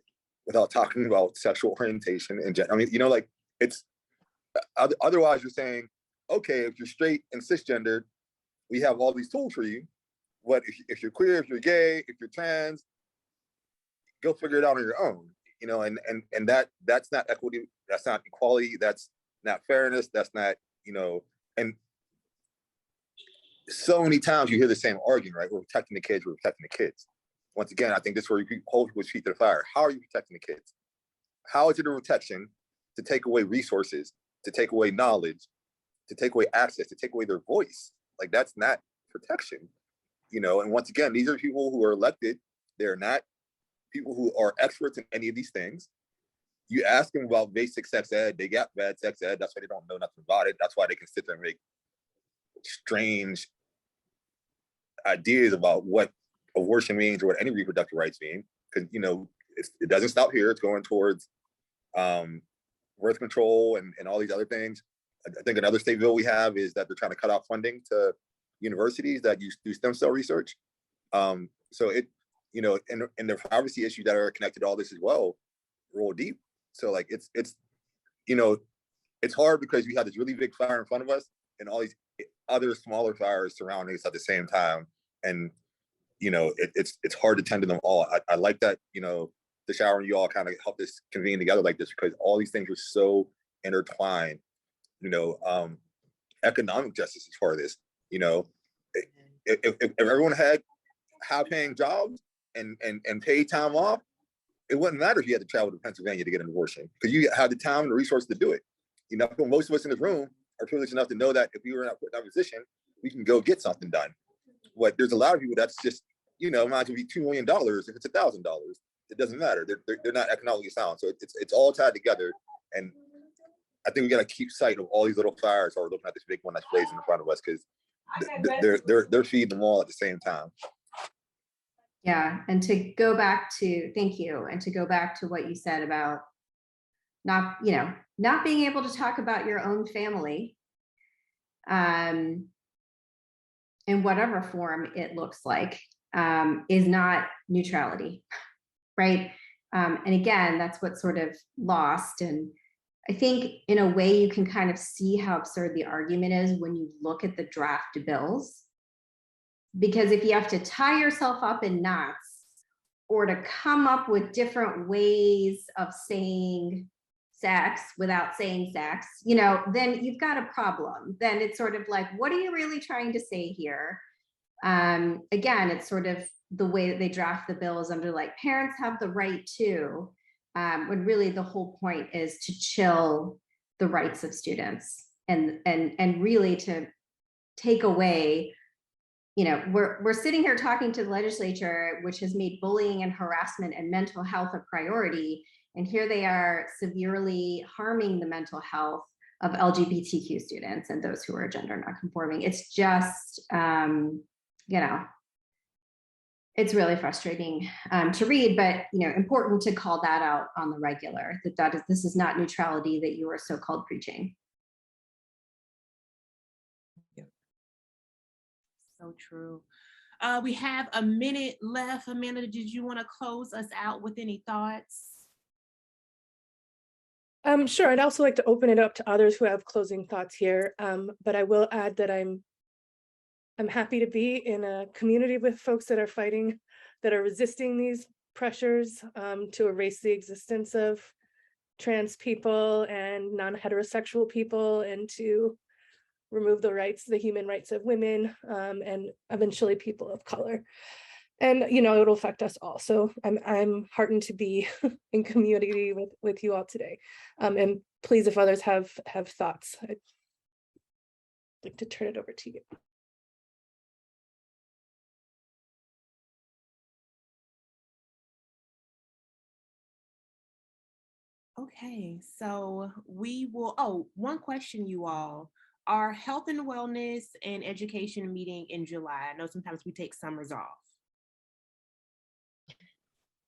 without talking about sexual orientation and gender. I mean, you know, like it's, otherwise you're saying, okay, if you're straight and cisgendered, we have all these tools for you. But if you're queer, if you're gay, if you're trans, go figure it out on your own, you know, and that's not equity, that's not equality, that's not fairness, that's not, you know, and so many times you hear the same argument, right? We're protecting the kids, we're protecting the kids. Once again, I think this is where you hold people's feet to the fire. How are you protecting the kids? How is it a protection to take away resources, to take away knowledge, to take away access, to take away their voice? Like, that's not protection, you know? And once again, these are people who are elected. They're not people who are experts in any of these things. You ask them about basic sex ed, they got bad sex ed. That's why they don't know nothing about it. That's why they can sit there and make strange ideas about what abortion means or what any reproductive rights mean. Because, you know, it doesn't stop here. It's going towards birth control and all these other things. I think another state bill we have is that they're trying to cut off funding to universities that do stem cell research. So it, you know, and the privacy issues that are connected to all this as well roll deep. So like it's, you know, it's hard because we have this really big fire in front of us and all these other smaller fires surrounding us at the same time. And, you know, it's hard to tend to them all. I like that, you know, the shower and you all kind of help us convene together like this, because all these things are so intertwined. You know, economic justice is part of this. You know, if everyone had high-paying jobs and paid time off, it wouldn't matter if you had to travel to Pennsylvania to get an abortion, because you had the time and the resources to do it. You know, most of us in this room are privileged enough to know that if we were in that position, we can go get something done. But there's a lot of people that's just, you know, might be $2 million if it's $1,000. It doesn't matter. They're not economically sound. So it's all tied together. And I think we got to keep sight of all these little fires, or looking at this big one that's blazing in front of us, because they're feeding them all at the same time. Yeah, and to go back to, thank you, and to go back to what you said about not being able to talk about your own family, in whatever form it looks like, is not neutrality, right? And again, that's what's sort of lost. And I think in a way you can kind of see how absurd the argument is when you look at the draft bills. Because if you have to tie yourself up in knots, or to come up with different ways of saying sex without saying sex, you know, then you've got a problem. Then it's sort of like, what are you really trying to say here? Again, it's sort of the way that they draft the bills under like parents have the right to, when really the whole point is to chill the rights of students and really to take away. You know, we're sitting here talking to the legislature, which has made bullying and harassment and mental health a priority. And here they are severely harming the mental health of LGBTQ students and those who are gender nonconforming. It's just, you know, it's really frustrating to read, but, you know, important to call that out on the regular, this is not neutrality that you are so-called preaching. So true. We have a minute left. Amanda, did you want to close us out with any thoughts? Sure. I'd also like to open it up to others who have closing thoughts here. But I will add that I'm happy to be in a community with folks that are fighting, that are resisting these pressures to erase the existence of trans people and non-heterosexual people, and to remove the human rights of women, and eventually people of color. And, you know, it'll affect us all. So I'm heartened to be in community with you all today. And please, if others have thoughts, I'd like to turn it over to you. Okay, so we will, one question, you all. Our health and wellness and education meeting in July. I know sometimes we take summers off.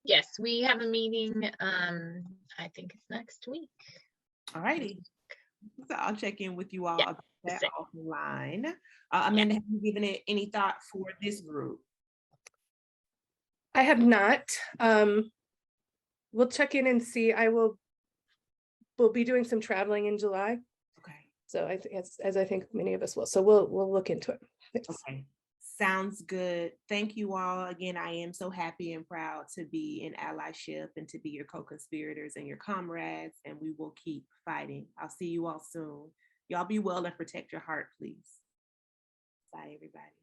Yes, we have a meeting, I think it's next week. All righty. So I'll check in with you all about that offline. Amanda, have you given it any thought for this group? I have not. We'll check in and see. We'll be doing some traveling in July. Okay. So as I think many of us will. So we'll look into it. Thanks. Okay. Sounds good. Thank you all. Again, I am so happy and proud to be in allyship and to be your co-conspirators and your comrades, and we will keep fighting. I'll see you all soon. Y'all be well and protect your heart, please. Bye, everybody.